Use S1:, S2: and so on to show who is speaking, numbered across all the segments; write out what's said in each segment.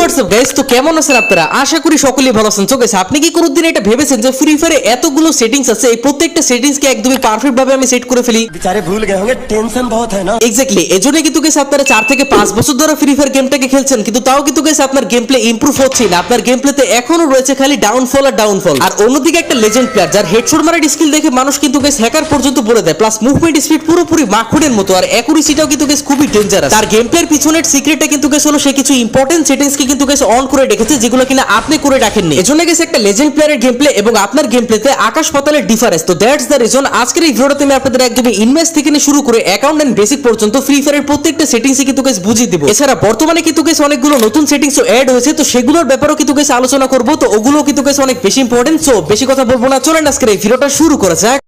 S1: WhatsApp guys, তো কেমন আছেন আপনারা? আশা করি সকলেই ভালো আছেন। তো গাইস, আপনি কি কোনোদিন এটা ভেবেছেন যে ফ্রি ফায়ারে এতগুলো সেটিংস আছে, এই প্রত্যেকটা সেটিংসকে একদমই পারফেক্ট ভাবে আমি সেট করে ফেলি?
S2: बेचारे भूल गए होंगे, टेंशन बहुत है ना।
S1: এক্স্যাক্টলি, এজন্য কিন্তু গাইস আপনারা 4 থেকে 5 বছর ধরে ফ্রি ফায়ার গেমটাকে খেলছেন, কিন্তু তাও কিন্তু গাইস আপনার গেম প্লে ইমপ্রুভ হচ্ছে না। আপনার গেম প্লেতে এখনো রয়েছে খালি ডাউনফল আর ডাউনফল। আর অন্যদিকে একটা লেজেন্ড প্লেয়ার যার হেডশট মারার স্কিল দেখে মানুষ কিন্তু গাইস হ্যাকার পর্যন্ত বলে দেয়, প্লাস মুভমেন্ট স্পিড পুরোপুরি মাখনের মতো, আর অ্যাকুরেসিটাও কিন্তু গাইস খুবই ডেঞ্জারাস। তার গেম প্লের পিছনের সিক্রেটটা কিন্তু গাইস হলো সে কিছু ইম্পর্টেন্ট সেটিংসকে কিন্তু গাইস অন করে রেখেছে, যেগুলো কিনা আপনি করে রাখেননি। এজন্য গাইস একটা লেজেন্ড প্লেয়ারের গেম প্লে এবং আপনার গেম প্লেতে আকাশ পাতালের ডিফারেন্স। তো দ্যাটস দ্য রিজন আজকের এই ভিডিওটাতে আমি আপনাদের একদমই ইনভেস্ট থেকে নিয়ে শুরু করে অ্যাকাউন্ট এন্ড বেসিক পর্যন্ত ফ্রি ফায়ারের প্রত্যেকটা সেটিংসে কিন্তু গাইস বুঝিয়ে দিব। এছাড়া বর্তমানে কিন্তু গাইস অনেকগুলো নতুন সেটিংসও অ্যাড হয়েছে, তো সেগুলোর ব্যাপারেও কিন্তু গাইস আলোচনা করব। তো ওগুলো কিন্তু গাইস অনেক বেশি ইম্পর্টেন্ট। সো বেশি কথা বলবো না, চলেন আজকের এই ভিডিওটা শুরু করা যাক।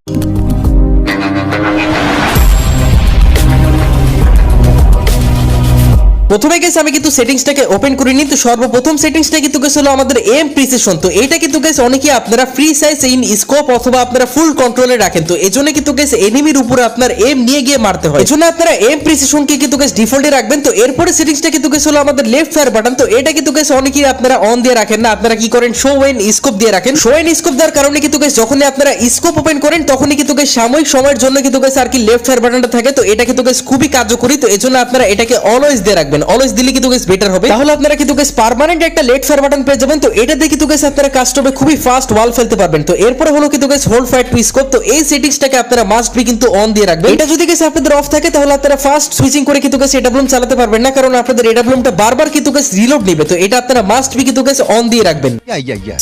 S1: প্রথমে গাইস আমি কিন্তু সেটিংসটাকে ওপেন করে নিই। তো সর্বপ্রথম সেটিংসটা কিন্তু গাইস হলো আমাদের এম প্রিসিশন। তো এটা কিন্তু গাইস অনেকেই আপনারা ফ্রি সাইজ ইন স্কোপ অথবা আপনারা ফুল কন্ট্রোলে রাখেন, তো এজন্য কিন্তু গাইস এনিমির উপরে আপনার এম নিয়ে গিয়ে মারতে হয়। এজন্য আপনারা এম প্রিসিশনকে কিন্তু গাইস ডিফল্টে রাখবেন। তো এরপরে সেটিংসটা কিন্তু গাইস হলো আমাদের লেফট ফায়ার বাটন। তো এটা কিন্তু গাইস অনেকেই আপনারা অন দিয়ে রাখেন না, আপনারা কি করেন শো এন্ড স্কোপ দিয়ে রাখেন। শো এন্ড স্কোপ দেওয়ার কারণে কিন্তু গাইস যখনই আপনারা স্কোপ ওপেন করেন তখনই কিন্তু গাইস সাময়িক সময়ের জন্য কিন্তু গাইস আর কি লেফট ফায়ার বাটনটা থাকে। তো এটা কিন্তু গাইস খুবই কার্যকরী, তো এজন্য আপনারা এটাকে অলওয়েজ দিয়ে রাখবেন। অলওয়েজ দিলে কিন্তু বেটার হবে, তাহলে আপনারা কিন্তু গাইস পার্মানেন্ট একটা লেট ফায়ার বাটন পেয়ে যাবেন। তো এটা দিয়ে কিন্তু গাইস আপনারা কাস্টমে খুবই ফাস্ট ওয়াল ফেলতে পারবেন। তো এরপরে হলো কিন্তু guys hold fire to scope. তো এই সেটিংসটাকে আপনারা মাস্ট বি কিন্তু অন দিয়ে রাখবেন। এটা যদি গাইস আপনাদের অফ থাকে তাহলে আপনারা ফাস্ট সুইচিং করে কিন্তু গাইস এডাব্লুম চালাতে পারবেন না, কারণ আপনাদের এডাব্লুমটা বারবার কিন্তু গাইস রিলোড নেবে। তো এটা আপনারা মাস্ট বি কিন্তু গাইস অন দিয়ে রাখবেন।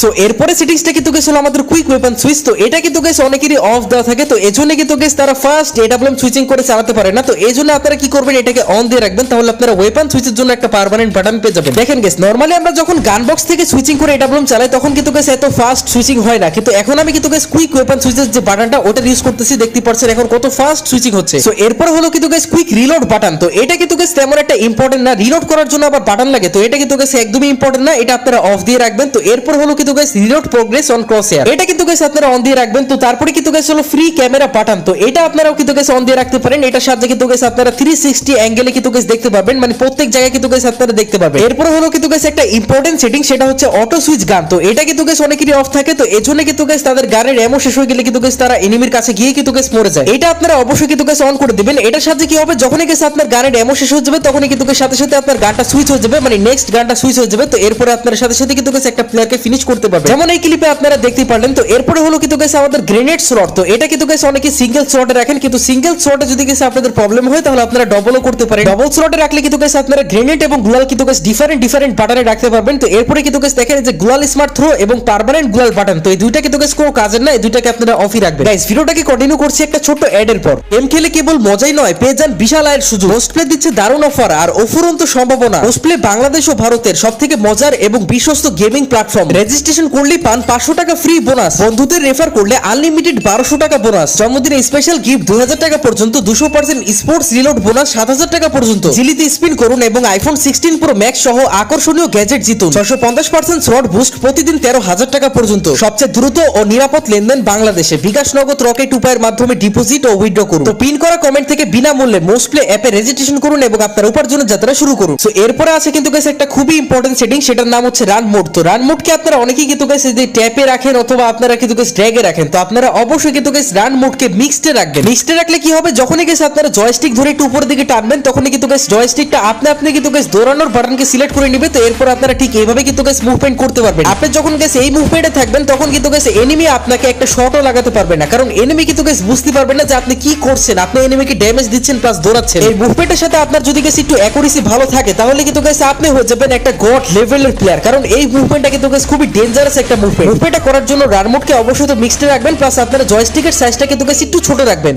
S1: সো এরপরে সেটিংসটা কিন্তু গাইস হলো আমাদের কুইক ওয়েপন সুইচ। তো এটা কিন্তু গাইস অনেকেরই অফ দেওয়া থাকে, তো এজন্য কিন্তু গাইস তারা ফাস্ট এডাব্লুম সুইচিং করে চালাতে পারে না। তো এজন্য আপনারা কি করবেন, এটাকে অন দিয়ে রাখবেন, তাহলে আপনারা ওয়েপন সুইচের জন্য একটা পার্মানেন্ট বাটন পেয়ে যাবেন। দেখেন গাইস, নরমালি আমরা যখন গান বক্স থেকে সুইচিং করে এডাব্লুম চালাই তখন কিন্তু গাইস এত ফাস্ট সুইচিং হয় না, কিন্তু এখন আমি কিন্তু গাইস কুইক ওয়েপন সুইচের যে বাটনটা ওটা ইউজ করতেছি, দেখতে পাচ্ছেন এখন কত ফাস্ট সুইচিং হচ্ছে। সো এরপর হলো কিন্তু গাইস কুইক রিলোড বাটন। তো এটা কিন্তু গাইস তেমন একটা ইম্পর্টেন্ট না, রিলোড করার জন্য আবার বাটন লাগে, তো এটা কিন্তু গাইস একদমই ইম্পর্টেন্ট না, এটা আপনারা অফ দিয়ে রাখবেন। তো এরপর হলো কিন্তু guys reload progress on crosshair, এটা কিন্তু গাইস আপনারা অন দিয়ে রাখবেন। তো তারপরে কিন্তু গাইস হলো ফ্রি ক্যামেরা বাটন। তো এটা আপনারাও কিন্তু গাইস অন দিয়ে রাখতে পারেন। এটার সাথে কিন্তু গাইস আপনারা 360 অ্যাঙ্গেলে কিন্তু গাইস দেখতে পাবেন, মানে প্রত্যেক জায়গায় কিন্তু গাইস আপনারা দেখতে পাবেন। এরপর হলো কিন্তু গাইস একটা ইম্পর্টেন্ট সেটিং, সেটা হচ্ছে অটো সুইচ গান। তো এটা কিন্তু গাইস অনেকেরই অফ থাকে, তো এজন্য কিন্তু গাইস তাদের গানের এমো শেষ হয়ে গেলে কিন্তু গাইস তারা এনিমির কাছে গিয়ে কিন্তু গাইস মরে যায়। এটা আপনারা অবশ্যই কিন্তু গাইস অন করে দিবেন। এটার সাথে কি হবে, যখনই গাইস আপনার গানের এমো শেষ হয়ে যাবে তখনই কিন্তু গাইস সাথে সাথে আপনার গানটা সুইচ হয়ে যাবে, মানে নেক্সট গানটা সুইচ হয়ে যাবে। তো এরপরে আপনার সাথে সাথে কিন্তু গাইস একটা প্লেয়ারকে ফিনিশ করতে পারবেন, যেমন এই ক্লিপে আপনারা দেখতে পারলেন। তো এরপরে হলো কিন্তু গাইস আমাদের গ্রেনেড স্লট। তো এটা কিন্তু গাইস অনেকে সিঙ্গেল স্লটে রাখেন, কিন্তু সিঙ্গেল স্লটে যদি গাইস আপনাদের প্রবলেম হয় তাহলে আপনারা ডবলও করতে পারেন। ডবল স্লটে রাখলে কিন্তু গাইস আপনারা গ্রেনেড এবং গ্লোয়াল কিন্তু গাইস ডিফারেন্ট বাটনে রাখতে পারবেন। তো এরপরে কিন্তু গাইস দেখেন যে গ্লোয়াল স্মার্ট থ্রো এবং পার্মানেন্ট গ্লোয়াল বাটন, তো এই দুইটা কিন্তু গাইস কোনো কাজের না, এই দুইটাকে আপনারা অফই রাখবেন। গাইস ভিডিওটাকে কন্টিনিউ করছি একটা ছোট্ট অ্যাড এর পর। গেম খেলে কেবল মজাই নয়, পেয়ে যান বিশাল আয়ের সুযোগ। মোস্টপ্লে দিচ্ছে দারুণ অফার আর অফুরন্ত সম্ভাবনা। মোস্টপ্লে বাংলাদেশ ও ভারতের সবথেকে মজার এবং বিশ্বস্ত গেমিং প্ল্যাটফর্ম। রেজিস্ট্রেশন করলেই পান 500 টাকা ফ্রি বোনাস, বন্ধুদের রেফার করলে আনলিমিটেড 1200 টাকা বোনাস, জন্মদিনে স্পেশাল গিফট 2000 টাকা পর্যন্ত, 200% স্পোর্টস রিলোড বোনাস 7000 টাকা পর্যন্ত। জিলিতে স্পিন করুন এবং আইফোন 16 প্রো ম্যাক্স সহ আকর্ষণীয় গ্যাজেট জিতুন। 650% স্লট বুস্ট প্রতিদিন 13,000 টাকা পর্যন্ত। সবচেয়ে দ্রুত ও নিরাপদ লেনদেন বাংলাদেশে। বিকাশ নগদ রকেট উপায়ের মাধ্যমে ডিপোজিট ও উইথড্র করুন। তো পিন করা কমেন্ট থেকে বিনামূল্যে মোস্টপ্লে অ্যাপে রেজিস্ট্রেশন করুন এবং আপনার উপার্জনের যাত্রা শুরু করুন। সো এরপরে আছে কিন্তু গাইস একটা খুবই ইম্পর্টেন্ট সেটিং, সেটার নাম হচ্ছে রান মোড। তো রান মোডকে আপনারা অনেকেই কিন্তু গাইস এই যে ট্যাপে রাখেন অথবা আপনারা কিন্তু গাইস ড্র্যাগে রাখেন, তো আপনারা অবশ্যই কিন্তু গাইস রান মোডকে মিক্সডে রাখবেন। মিক্সডে রাখলে কি হবে, যখনই গাইস আপনারা জয়স্টিক ধরে একটু উপরের দিকে টানবেন তখনই কিন্তু গাইস জয়স্টিকটা আপনি কিন্তু গাইস দৌড়ানোর বাটনকে সিলেক্ট করে নেবে। তো এরপর আপনারা ঠিক এইভাবে কিন্তু গাইস মুভমেন্ট করতে পারবেন। আপনি যখন গাইস এই মুভমেন্টে থাকবেন তখন কিন্তু গাইস এনিমি আপনাকে একটা শটও লাগাতে পারবে না, কারণ এনিমি কিন্তু গাইস বুঝতে পারবে না যে আপনি কি করছেন, আপনি এনিমিকে ড্যামেজ দিচ্ছেন প্লাস দৌড়াচ্ছেন। এই মুভমেন্টের সাথে আপনার যদি গাইস একটু অ্যাকুরেসি ভালো থাকে তাহলে কিন্তু গাইস আপনি হয়ে যাবেন একটা গড লেভেলের প্লেয়ার, কারণ এই মুভমেন্টটা কিন্তু গাইস খুবই ডেঞ্জারাস একটা মুভমেন্ট। মুভমেন্টটা করার জন্য রান মোডকে অবশ্যই তো মিক্সডে রাখবেন, প্লাস আপনারা জয়স্টিকের সাইজটা কিন্তু গাইস একটু ছোট রাখবেন।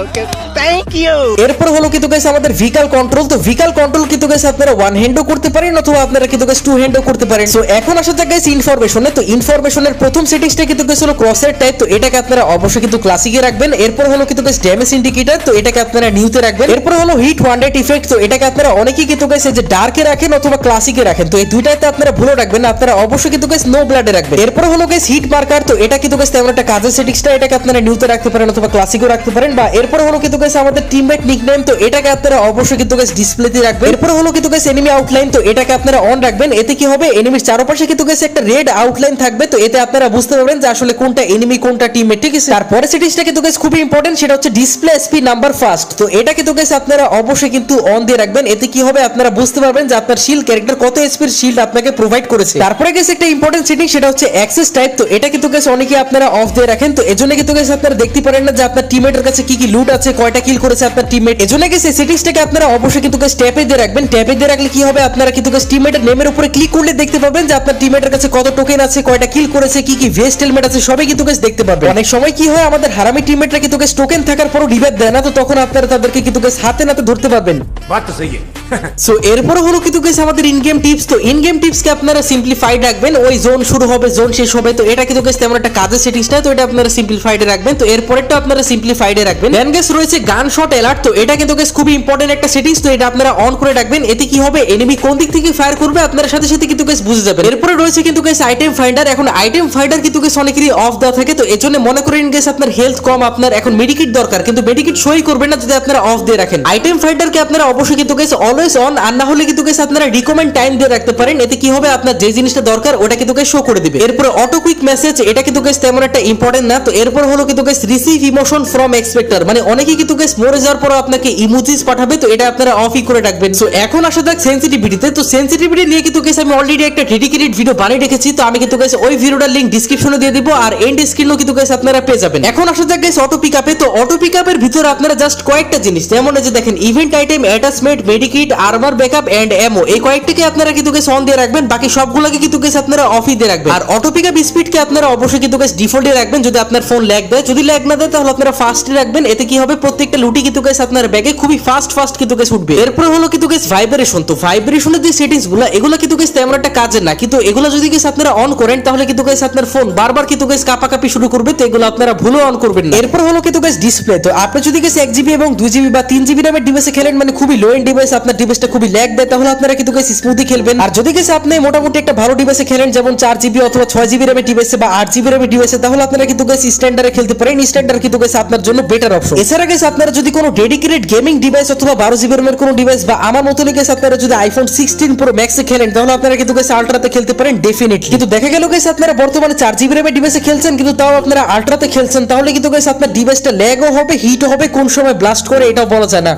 S3: Okay thank you.
S1: এরপর হলো কিন্তু গাইস আমাদের ভিকাল কন্ট্রোল। তো ভিকাল কন্ট্রোল কিন্তু গাইস আপনারা ওয়ান হ্যান্ডও করতে পারেন অথবা আপনারা কিন্তু গাইস টু হ্যান্ডও করতে পারেন। সো এখন আসা যাক গাইস ইনফরমেশনে। তো ইনফরমেশনের প্রথম সেটিংসটা কিন্তু গাইস হলো ক্রসের টাইপ। তো এটাকে আপনারা অবশ্যই কিন্তু ক্লাসিকে রাখবেন। এরপর হলো কিন্তু গাইস ড্যামেজ ইন্ডিকেটর, তো এটাকে আপনারা নিউতে রাখবেন। এরপর হলো হিট 100 ইফেক্ট। তো এটাকে আপনারা অনেকেই কিন্তু গাইস এই যে ডার্কে রাখেন অথবা ক্লাসিকে রাখেন, তো এই দুইটাতে আপনারা ভুলে রাখবেন না, আপনারা অবশ্যই কিন্তু গাইস নো ব্লাডে রাখবেন। এরপর হলো গাইস হিট মার্কার। তো এটা কিন্তু গাইস তেমন একটা কাজের সেটিংসটা, এটাকে আপনারা নিউতে রাখতে পারেন অথবা ক্লাসিকেও রাখতে পারেন, বা এরপর হলো কিন্তু গাইস আমাদের টিমমেট নিকনেম, তো এটাকে আপনারা অবশ্যই কিন্তু গাইস ডিসপ্লেতে রাখবেন। এরপর হলো কিন্তু গাইস এনিমি আউটলাইন, তো এটাকে আপনারা অন রাখবেন। এতে কি হবে, এনিমির চারপাশে কিন্তু গাইস একটা রেড আউটলাইন থাকবে, তো এতে আপনারা বুঝতে পারবেন যে আসলে কোনটা এনিমি কোনটা টিমমেট, ঠিক আছে। তারপরে সেটিংসটা কিন্তু গাইস খুবই ইম্পর্টেন্ট, সেটা হচ্ছে ডিসপ্লে এসপি নাম্বার ফার্স্ট, তো এটা কিন্তু গাইস আপনারা অবশ্যই কিন্তু অন দিয়ে রাখবেন। এতে কি হবে, আপনারা বুঝতে পারবেন যে আপনার শিল্ড ক্যারেক্টার কত এসপির শিল্ড আপনাকে প্রোভাইড করেছে। তারপরে গাইস একটা ইম্পর্টেন্ট সেটিং, সেটা হচ্ছে অ্যাক্সেস টাইপ, তো এটা কিন্তু গাইস অনেকে আপনারা অফ দিয়ে রাখেন, তো এজন্য কিন্তু গাইস আপনারা দেখতে পারেন না যে আপনার টিমমেটের কাছে কি কি লুট আছে, কয়টা কিল করেছে আপনার টিমমেট। এজন্য গাইস এই সেটিংসটাকে আপনারা অবশ্যই কিন্তু গাইস ট্যাপে দিয়ে রাখবেন। ট্যাপে দিয়ে রাখলে কি হবে, আপনারা কিন্তু গাইস টিমমেটের নেমের উপরে ক্লিক করলে দেখতে পাবেন যে আপনার টিমমেটের কাছে কত টোকেন আছে, কয়টা কিল করেছে, কি কি ভেস্ট হেলমেট আছে, সবই কিন্তু গাইস দেখতে পাবেন। অনেক সময় কি হয়, আমাদের হারামি টিমমেটরা কিন্তু গাইস টোকেন থাকার পরও রিভাইভ দেয় না, তো তখন আপনারা তাদেরকে কিন্তু গাইস হাতে নাতে ধরতে পারবেন।
S4: बात तो सही है।
S1: সো এরপর হলো কিন্তু গাইস আমাদের ইন গেম টিপস, তো ইন গেম টিপস কে আপনারা সিম্পলিফাইড রাখবেন। ওই জোন শুরু হবে, জোন শেষ হবে, তো এটা কিন্তু গাইস তেমন একটা কাজের সেটিংস না, তো এটা আপনারা সিম্পলিফাইড এ রাখবেন। তো এরপরেরটা আপনারা সিম্পলিফাইড এ রাখবেন। দেন গাইস রয়েছে গান শট অ্যালার্ট, তো এটা কিন্তু গাইস খুবই ইম্পর্টেন্ট একটা সেটিংস, তো এটা আপনারা অন করে রাখবেন। এতে কি হবে, এনিমি কোন দিক থেকে ফায়ার করবে আপনার সাথে সাথে কিন্তু গাইস বুঝে যাবেন। এরপরে রয়েছে কিন্তু গাইস আইটেম ফাইন্ডার, এখন আইটেম ফাইন্ডার কিন্তু গাইস অনেকেরই অফ দেওয়া থাকে, তো এজন্য মনে করেন গাইস আপনার হেলথ কম, আপনার এখন মেডিকিট দরকার, কিন্তু মেডিকিট শোই করবে না যদি আপনারা অফ দিয়ে রাখেন। আইটেম ফাইন্ডারকে আপনারা অবশ্যই কিন্তু গাইস অলওয়েজ অন, আর না হলে কিন্তু গাইস আপনারা রিকমেন্ড টাইম দিয়ে রাখতে পারেন। এতে কি হবে, আপনার যে জিনিসটা দরকার ওটা কিন্তু গাইস শো করে দিবে। এরপর অটো কুইক মেসেজ, এটা কিন্তু গাইস তেমন একটা ইম্পর্টেন্ট না, তো এরপর হলো কিন্তু গাইস রিসিভ ইমোশন ফ্রম এক্সপেক্টর, মানে অনেকেই কিন্তু গাইস মরে যাওয়ার পর আপনাকে ইমোজিস পাঠাবে, তো এটা আপনারা অফই করে রাখবেন। সো এখন আসা যাক সেনসিটিভিটিতে, তো সেনসিটিভিটি নিয়ে কিন্তু গাইস আমি অলরেডি একটা ডেডিকেটেড ভিডিও বানিয়ে রেখেছি, তো আমি কিন্তু গাইস ওই ভিডিওটার লিংক ডেসক্রিপশনে দিয়ে দিব, আর এন্ড স্ক্রিনেও কিন্তু গাইস আপনারা পেয়ে যাবেন। এখন আসা যাক গাইস অটো পিকআপে, তো অটো পিকআপের ভিতরে আপনারা জাস্ট কয়েকটা জিনিস, যেমন এই যে দেখেন event item, attachment, medikit, armour backup and ammo, এই কয়েকটাকে আপনারা কিন্তু গাইস অন দিয়ে রাখবেন, বাকি সবগুলোকে কিন্তু গাইস আপনারা অফই দিয়ে রাখবেন। আর অটো পিকআপ স্পিডকে আপনারা অবশ্যই কিন্তু গাইস ডিফল্টে রাখবেন, যদি আপনার ফোন ল্যাগ দেয়, যদি ল্যাগ না দেয় তাহলে আপনারা ফাস্টে রাখবেন। এতে কি হবে, প্রত্যেকটা লুটি কিন্তু গাইস আপনার ব্যাগে খুবই ফাস্ট কিন্তু গাইস উঠবে। এরপর হলো কিন্তু গাইস ভাইব্রেশন, তো ভাইব্রেশনের যে সেটিংস গুলো, এগুলো কিন্তু গাইস তেমন একটা কাজের না, কিন্তু এগুলো যদি গাইস আপনারা অন করেন তাহলে কিন্তু গাইস আপনার ফোন বারবার কিন্তু গাইস কাঁপাকাঁপি শুরু করবে, তো এগুলো আপনারা ভুলেও অন করবেন না। এরপর হলো কিন্তু গাইস ডিসপ্লে, তো আপনি যদি গাইস 1GB এবং 2GB বা 3GB র্যামের ডিভাইসে খেলেন, মানে খুবই লো এন্ড ডিভাইস, আপনার ডিভাইসটা খুবই ল্যাগ দেয়, তাহলে আপনারা কিন্তু গাইস স্মুথলি খেলবেন। আর যদি গাইস আপনি মোটামুটি একটা ভালো ডিভাইসে খেলেন, যেমন 4GB অথবা 6GB র্যামের ডিভাইসে বা 8GB র্যামের ডিভাইসে, তাহলে আপনারা কিন্তু গাইস স্ট্যান্ডার্ডে খেলতে পারেন। স্ট্যান্ডার্ড কিন্তু গাইস আপনার জন্য বেটার অপশন। এছাড়া গাইস আপনারা যদি কোনো ডেডিকেটেড গেমিং ডিভাইস অথবা 12GB র্যামের কোনো ডিভাইস বা আমার মতনই গাইস আপনারা যদি আইফোন 16 প্রো ম্যাক্সে খেলেন, তাহলে আপনারা কিন্তু গাইস আলট্রাতে খেলতে পারেন ডেফিনেটলি। কিন্তু দেখা গেল গাইস আপনারা বর্তমানে 4GB র্যামের ডিভাইসে খেলছেন, কিন্তু তাও আপনারা আলট্রাতে খেলছেন, তাহলে কিন্তু গাইস আপনার ডিভাইসটা ল্যাগও হবে, হিটও হবে, কোন সময় ব্লাস্ট করে এটাও বলা যায় না।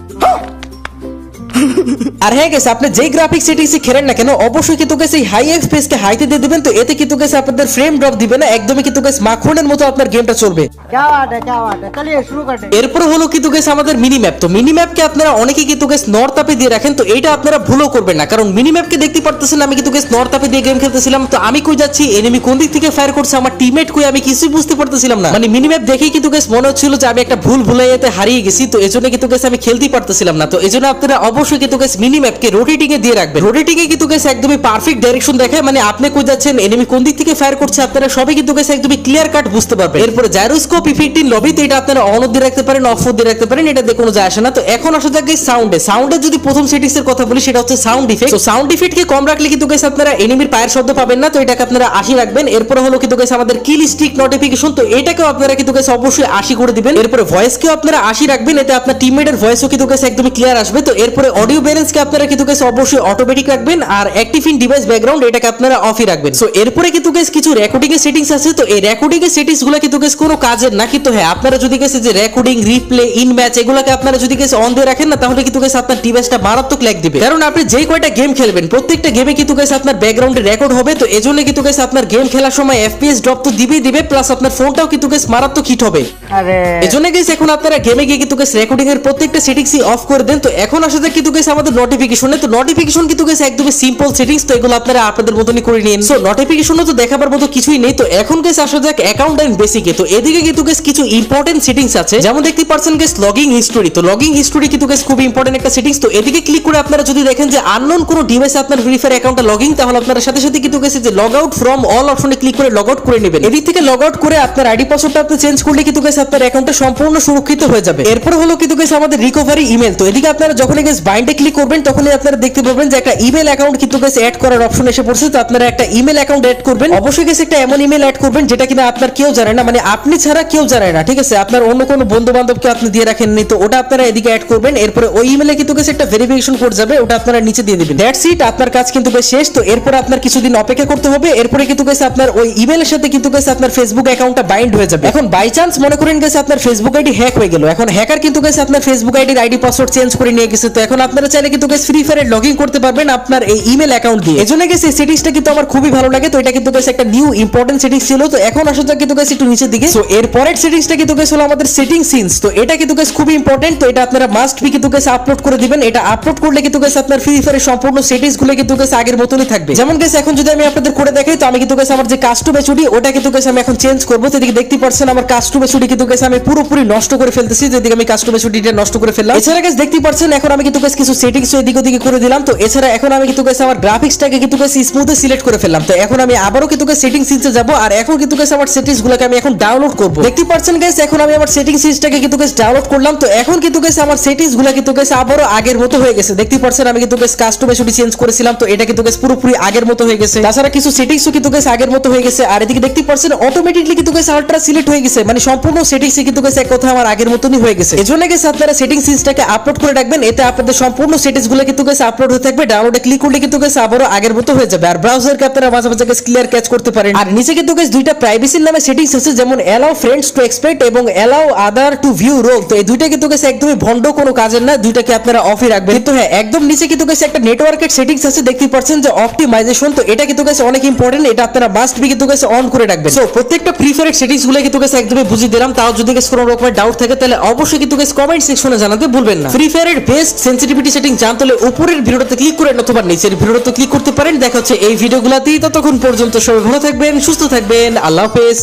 S1: আর হ্যাঁ গাইস, আপনি যেই গ্রাফিক সেটিংসে খেলেন না কেন, অবশ্যই কিন্তু গাইস এই হাই এফপিএস কে হাইতে দিয়ে দিবেন, তো এতে কিন্তু গাইস আপনাদের ফ্রেম ড্রপ দিবে না, একদমই কিন্তু গাইস মাখনের মতো আপনার গেমটা চলবে।
S3: क्या बात है चलिए शुरू करते हैं।
S1: এরপর হলো কিন্তু গাইস আমাদের মিনি ম্যাপ, তো মিনি ম্যাপকে আপনারা অনেকেই কিন্তু গাইস নর্থ আপে দিয়ে রাখেন, তো এইটা আপনারা ভুলও করবেন না, কারণ মিনি ম্যাপকে দেখতে পারতেছেন আমি কিন্তু গাইস নর্থ আপে দিয়ে গেম খেলতেছিলাম, তো আমি কই যাচ্ছি, এনিমি কোন দিক থেকে ফায়ার করছে, আমার টিমমেট কই, আমি কিছুই বুঝতে পারতেছিলাম না। মানে মিনি ম্যাপ দেখেই কিন্তু গাইস মনে হচ্ছিল যে আমি একটা ভুল ভুলাইয়াতে হারিয়ে গেছি, তো এজন্য কিন্তু গাইস আমি খেলতেই পারতেছিলাম না। তো এজন্য আপনারা অবশ্যই কিন্তু গাইস মিনি ম্যাপকে রোটেটিং এ দিয়ে রাখবেন। রোটেটিং এ কিন্তু গাইস একদমই পারফেক্ট ডাইরেকশন দেখায়, মানে আপনি কই যাচ্ছেন, এনিমি কোন দিক থেকে ফায়ার করছে, আপনারা সবই কিন্তু গাইস একদমই ক্লিয়ার কাট বুঝতে পারবেন। এরপরে জাইরোস্কোপ ইফেক্ট ইন লবি, তো এটা আপনারা অন দিয়ে রাখতে পারেন, অফ দিয়ে রাখতে পারেন, এটা দিয়ে কোনো যায় আসে না। তো এখন আসা যাক গাইস সাউন্ডে। সাউন্ডে যদি প্রথম সেটিংস এর কথা বলি, সেটা হচ্ছে সাউন্ড ইফেক্ট, তো সাউন্ড ইফেক্ট কে কম রাখলে কিন্তু গাইস আপনারা এনিমির পায়ের শব্দ পাবেন না, তো এটাকে আপনারা 80 রাখবেন। এরপরে হলো কিন্তু গাইস আমাদের কিল স্টিক নোটিফিকেশন, তো এটাকেও আপনারা কিন্তু গাইস অবশ্যই 80 করে দিবেন। এরপরে ভয়েস কেও আপনারা 80 রাখবেন, এতে আপনার টিমমেটের ভয়েসও কিন্তু গাইস একদমই ক্লিয়ার আসবে। তো এরপরে অডিও ব্যালেন্স কে আপনারা কিন্তু গাইস অবশ্যই অটোমেটিক রাখবেন, আর অ্যাক্টিভ ইন ডিভাইস ব্যাকগ্রাউন্ড এটাকে আপনারা অফই রাখবেন। সো এরপরে কিন্তু গাইস কিছু রেকর্ডিং এর সেটিংস আছে, তো এই রেকর্ডিং এর সেটিংস গুলো কিন্তু গাইস কোনো কাজের না, কিন্তু হ্যাঁ আপনারা যদি গাইস যে রেকর্ডিং, রিপ্লে, ইন ম্যাচ এগুলোকে আপনারা যদি গাইস অন দিয়ে রাখেন না, তাহলে কিন্তু গাইস আপনার ডিভাইসটা মারাত্মক ল্যাগ দিবে, কারণ আপনি যেই কয়টা গেম খেলবেন প্রত্যেকটা গেমে কিন্তু গাইস আপনার ব্যাকগ্রাউন্ডে রেকর্ড হবে, তো এজন্য কিন্তু গাইস আপনার গেম খেলার সময় এফপিএস ড্রপ তো দিবে, প্লাস আপনার ফোনটাও কিন্তু গাইস মারাত্মক হিট হবে।
S3: अरे
S1: এজন্য গাইস এখন আপনারা গেমে গিয়ে কিন্তু গাইস রেকর্ডিং এর প্রত্যেকটা সেটিংসই অফ করে দেন। তো এখন আসা যাক কিন্তু গাইস আমাদের নোটিফিকেশনে, তো নোটিফিকেশন কিন্তু গাইস একদমই সিম্পল সেটিংস, তো এগুলো আপনারা আপনাদের মতনই করে নিন। সো নোটিফিকেশনও তো দেখাবার মতো কিছুই নেই। তো এখন গাইস আসা যাক অ্যাকাউন্ট এন্ড বেসিকে, তো এদিকে কিন্তু গাইস কিছু ইম্পর্টেন্ট সেটিংস আছে, যেমন দেখতে পাচ্ছেন গাইস লগিং হিস্টোরি, তো লগিং হিস্টোরি কিন্তু গাইস খুব ইম্পর্টেন্ট একটা সেটিংস। তো এদিকে ক্লিক করে আপনারা যদি দেখেন যে আননোন কোনো ডিভাইসে আপনার ফ্রি ফায়ার অ্যাকাউন্টটা লগিং, তাহলে আপনারা সাথে সাথে কিন্তু গাইস যে লগ আউট ফ্রম অল অপশনে ক্লিক করে লগ আউট করে নেবেন। এদিক থেকে লগ আউট করে আপনার আইডি পাসওয়ার্ডটা আপনি চেঞ্জ করলে কিন্তু গাইস আপনার অ্যাকাউন্টটা সম্পূর্ণ সুরক্ষিত হয়ে যাবে। এরপর হলো কিন্তু গাইস আমাদের রিকভারি ইমেল, তো এদিকে আপনারা যখন গাইস ফাইন্ডে ক্লিক করবেন তখনই আপনারা দেখতে পাবেন যে একটা ইমেল অ্যাকাউন্ট কিন্তু গাইস অ্যাড করার অপশন এসে পড়ছে। তো আপনারা একটা ইমেল অ্যাকাউন্ট অ্যাড করবেন, অবশ্যই গাইস একটা এমন ইমেল অ্যাড করবেন যেটা কিনা আপনার কেউ জানে না, মানে আপনি ছাড়া কেউ জানে না, ঠিক আছে? আপনার অন্য কোনো বন্ধু বান্ধবকে আপনি দিয়ে রাখেননি, তো ওটা আপনারা এদিকে অ্যাড করবেন। এরপরে ওই ইমেলে কিন্তু গাইস একটা ভেরিফিকেশন কোড যাবে, ওটা আপনারা নিচে দিয়ে দিবেন। দ্যাটস ইট, আপনার কাজ কিন্তু গাইস শেষ। তো এরপর আপনার কিছুদিন অপেক্ষা করতে হবে, এরপরে কিন্তু গাইস আপনার ওই ইমেলের সাথে কিন্তু গাইস আপনার ফেসবুক অ্যাকাউন্টটা বাইন্ড হয়ে যাবে। এখন বাই চান্স মনে করেন গাইস আপনার ফেসবুক আইডি হ্যাক হয়ে গেল, এখন হ্যাকার কিন্তু গাইস আপনার ফেসবুক আইডির আইডি পাসওয়ার্ড চেঞ্জ করে নিয়ে গেছে। তো এখন আপনারা চাইলে কিন্তু গাইস ফ্রি ফায়ারে লগইন করতে পারবেন আপনার এই ইমেল অ্যাকাউন্ট দিয়ে। এজন্য গাইস এই সেটিংসটা কিন্তু আমার খুবই ভালো লাগে। তো এটা কিন্তু গাইস একটা নিউ ইম্পর্টেন্ট সেটিংস ছিল। তো এখন আসা যাক কিন্তু গাইস একটু নিচের দিকে। সো এর পরের সেটিংসটা কিন্তু গাইস হলো আমাদের সেটিং সিনস। তো এটা কিন্তু গাইস খুবই ইম্পর্টেন্ট। তো এটা আপনারা মাস্ট বি কিন্তু গাইস আপলোড করে দিবেন। এটা আপলোড করলে কিন্তু গাইস আপনার ফ্রি ফায়ারের সম্পূর্ণ সেটিংস গুলো কিন্তু গাইস আগের মতনই থাকবে। যেমন গাইস এখন যদি আমি আপনাদের করে দেখাই, তো আমি কিন্তু গাইস আমার যে কাস্টম এচডি ওটা কিন্তু গাইস আমি এখন চেঞ্জ করব। তো এদিকে দেখতে পাচ্ছেন আমার কাস্টম এচডি কিন্তু গাইস আমি পুরোপুরি নষ্ট করে ফেলতেছি। যেদিকে আমি কাস্টম এচডিটা নষ্ট করে ফেললাম। এছাড়া গাইস দেখতে পাচ্ছেন এখন আমি কিন্তু গাইস কিছু সেটিংস এদিকে ওদিকে করে দিলাম। তো এছাড়া এখন আমি কিন্তু গাইস আমার গ্রাফিক্সটাকে কিন্তু গাইস স্মুথে সিলেক্ট করে ফেললাম। তো এখন আমি আবারও কিন্তু গাইস সেটিংস সিনসে যাব, আর এখন কিন্তু গাইস আমার সেটিংস গুলোকে আমি এখন ডাউনলোড করব। দেখতে পাচ্ছেন গাইস এখন আমি আমার সেটিংস সিনসটাকে কিন্তু গাইস ডাউনলোড করলাম। তো এখন কিন্তু গাইস আমার সেটিংস গুলো কিন্তু গাইস আবারও আগের মতো হয়ে গেছে। দেখতে পাচ্ছেন আমি কিন্তু গাইস কাস্টম এচডি চেঞ্জ করেছিলাম, তো এটা কিন্তু গাইস পুরোপুরি আগের মতো হয়ে গেছে। তাছাড়া কিছু সেটিংসও কিন্তু গাইস আগের মতো হয়ে গেছে। আর এদিকে দেখতে পাচ্ছেন অটোমেটিকলি কিন্তু গাইস আল্ট্রা সিলেক্ট হয়ে গেছে, মানে সম্পূর্ণ সেটিংসে কিন্তু গাইস এক কথা আমার আগের মতনই হয়ে গেছে। এজন্য গাইস আপনারা সেটিংস সিনসটাকে আপলোড করে রাখবেন, এতে আপনাদের সম্পূর্ণ সেটিংস গুলো কিন্তু গাইস আপলোড হয়ে থাকবে। ডাউনলোডে ক্লিক করলে কিন্তু গাইস আবারও আগের মতো হয়ে যাবে। আর ব্রাউজারকে আপনারা মাঝে মাঝে গাইস ক্লিয়ার ক্যাচ করতে পারেন। আর নিচে কিন্তু গাইস দুইটা প্রাইভেসির নামে সেটিংস আছে, যেমন অ্যালাউ ফ্রেন্ডস টু এক্সপেক্ট এবং allow other to view roll. তো এই দুইটা কিন্তু গাইস একদমই ভন্ড কোনো কাজের না, দুইটাকে আপনারা অফই রাখবেন। কিন্তু হ্যাঁ, একদম নিচে কিন্তু গাইস একটা নেটওয়ার্কের সেটিংস আছে, দেখতে পাচ্ছেন যে অপটিমাইজেশন। তো এটা কিন্তু গাইস অনেক ইম্পর্টেন্ট, এটা আপনারা মাস্ট বি কিন্তু গাইস অন করে রাখবেন। সো প্রত্যেকটা প্রিফারেড সেটিংস গুলো কিন্তু গাইস একদমই বুঝিয়ে দিলাম। তাও যদি গাইস কোনো রকমের ডাউট থাকে তাহলে অবশ্যই কিন্তু গাইস কমেন্ট সেকশনে জানাতে ভুলবেন না। ফ্রি ফায়ারের বেস্ট সেনসিটিভিটি সেটিং জানতে হলে উপরের ভিডিওতে ক্লিক করে অথবা নিচের ভিডিওতে ক্লিক করতে পারেন। দেখা হচ্ছে এই ভিডিওগুলোতেই। ততক্ষণ পর্যন্ত সবাই ভালো থাকবেন, সুস্থ থাকবেন, আল্লাহ হাফেজ।